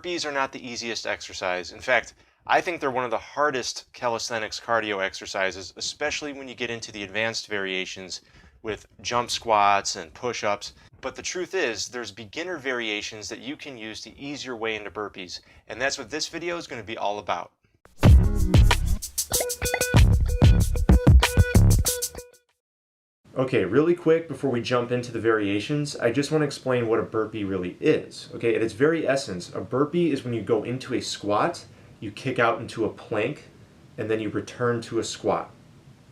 Burpees are not the easiest exercise. In fact, I think they're one of the hardest calisthenics cardio exercises, especially when you get into the advanced variations with jump squats and push-ups. But the truth is, there's beginner variations that you can use to ease your way into burpees, and that's what this video is going to be all about. Okay, really quick before we jump into the variations, I just want to explain what a burpee really is. Okay, at its very essence, a burpee is when you go into a squat, you kick out into a plank, and then you return to a squat.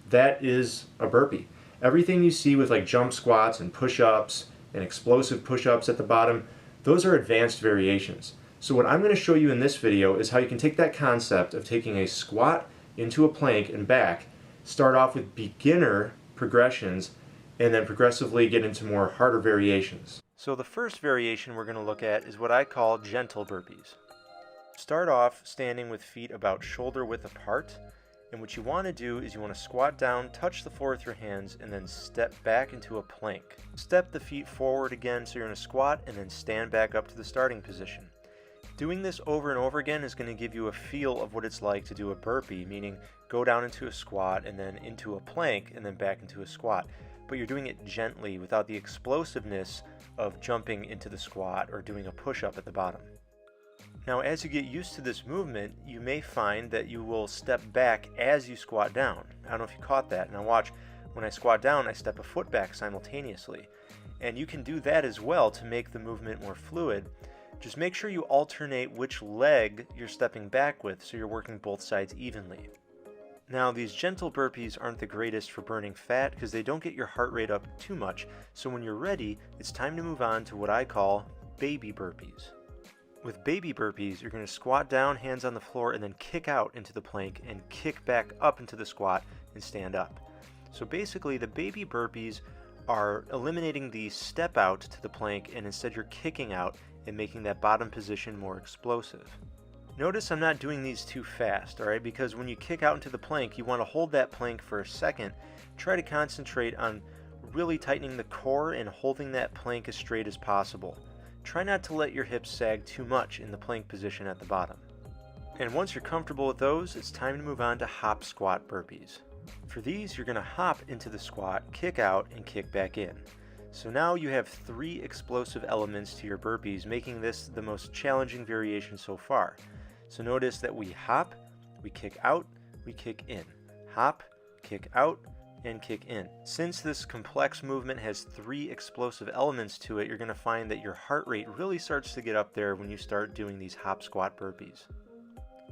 That is a burpee. Everything you see with like jump squats and push-ups and explosive push-ups at the bottom, those are advanced variations. So what I'm going to show you in this video is how you can take that concept of taking a squat into a plank and back, start off with beginner progressions, and then progressively get into more harder variations. So the first variation we're going to look at is what I call gentle burpees. Start off standing with feet about shoulder width apart, and what you want to do is you want to squat down, touch the floor with your hands, and then step back into a plank. Step the feet forward again so you're in a squat, and then stand back up to the starting position. Doing this over and over again is going to give you a feel of what it's like to do a burpee, meaning go down into a squat and then into a plank and then back into a squat. But you're doing it gently without the explosiveness of jumping into the squat or doing a push-up at the bottom. Now, as you get used to this movement, you may find that you will step back as you squat down. I don't know if you caught that. Now watch, when I squat down, I step a foot back simultaneously. And you can do that as well to make the movement more fluid. Just make sure you alternate which leg you're stepping back with so you're working both sides evenly. Now, these gentle burpees aren't the greatest for burning fat because they don't get your heart rate up too much. So when you're ready, it's time to move on to what I call baby burpees. With baby burpees, you're going to squat down, hands on the floor, and then kick out into the plank and kick back up into the squat and stand up. So basically, the baby burpees are eliminating the step out to the plank, and instead you're kicking out and making that bottom position more explosive. Notice I'm not doing these too fast, alright? Because when you kick out into the plank, you want to hold that plank for a second. Try to concentrate on really tightening the core and holding that plank as straight as possible. Try not to let your hips sag too much in the plank position at the bottom. And once you're comfortable with those, it's time to move on to hop squat burpees. For these, you're going to hop into the squat, kick out, and kick back in. So now you have 3 explosive elements to your burpees, making this the most challenging variation so far. So notice that we hop, we kick out, we kick in. Hop, kick out, and kick in. Since this complex movement has 3 explosive elements to it, you're going to find that your heart rate really starts to get up there when you start doing these hop squat burpees.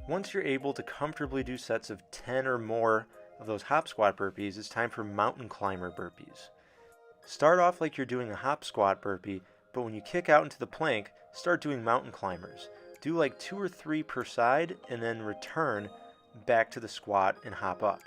Once you're able to comfortably do sets of 10 or more of those hop squat burpees, it's time for mountain climber burpees. Start off like you're doing a hop squat burpee, but when you kick out into the plank, start doing mountain climbers. Do like 2 or 3 per side and then return back to the squat and hop up.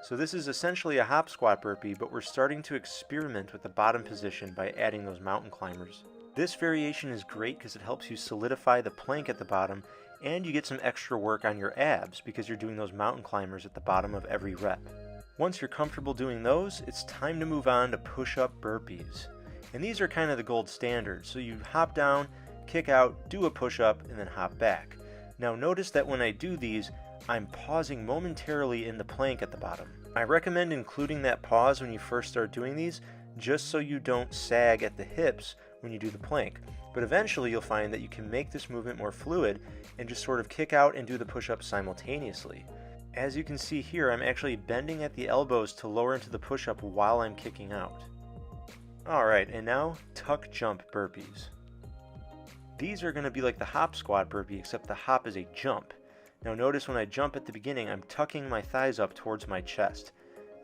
So this is essentially a hop squat burpee, but we're starting to experiment with the bottom position by adding those mountain climbers. This variation is great because it helps you solidify the plank at the bottom, and you get some extra work on your abs because you're doing those mountain climbers at the bottom of every rep. Once you're comfortable doing those, it's time to move on to push-up burpees. And these are kind of the gold standard. So you hop down, kick out, do a push-up, and then hop back. Now notice that when I do these, I'm pausing momentarily in the plank at the bottom. I recommend including that pause when you first start doing these, just so you don't sag at the hips when you do the plank. But eventually you'll find that you can make this movement more fluid and just sort of kick out and do the push-up simultaneously. As you can see here, I'm actually bending at the elbows to lower into the push-up while I'm kicking out. Alright, and now tuck jump burpees. These are going to be like the hop squat burpee, except the hop is a jump. Now notice when I jump at the beginning, I'm tucking my thighs up towards my chest.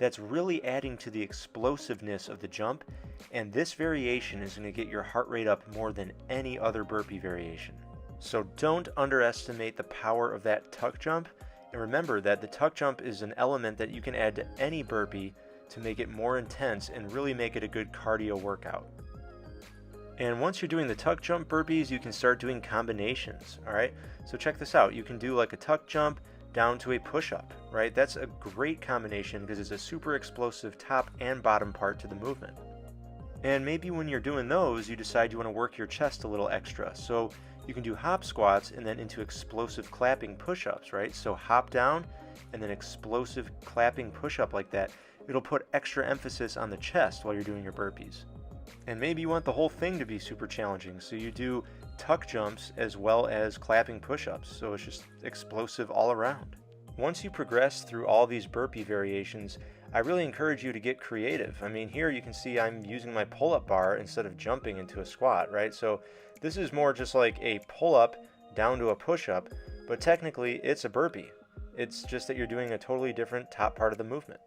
That's really adding to the explosiveness of the jump, and this variation is going to get your heart rate up more than any other burpee variation. So don't underestimate the power of that tuck jump, and remember that the tuck jump is an element that you can add to any burpee to make it more intense and really make it a good cardio workout. And once you're doing the tuck jump burpees, you can start doing combinations, alright? So check this out. You can do like a tuck jump down to a push-up, right? That's a great combination because it's a super explosive top and bottom part to the movement. And maybe when you're doing those, you decide you want to work your chest a little extra. So you can do hop squats and then into explosive clapping push-ups, right? So hop down and then explosive clapping push-up like that. It'll put extra emphasis on the chest while you're doing your burpees. And maybe you want the whole thing to be super challenging, so you do tuck jumps as well as clapping push-ups, so it's just explosive all around. Once you progress through all these burpee variations, I really encourage you to get creative. I mean, here you can see I'm using my pull-up bar instead of jumping into a squat, right? So this is more just like a pull-up down to a push-up, but technically it's a burpee. It's just that you're doing a totally different top part of the movement.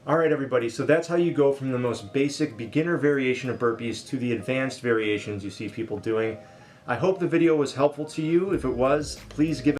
Alright everybody, so that's how you go from the most basic beginner variation of burpees to the advanced variations you see people doing. I hope the video was helpful to you. If it was, please give it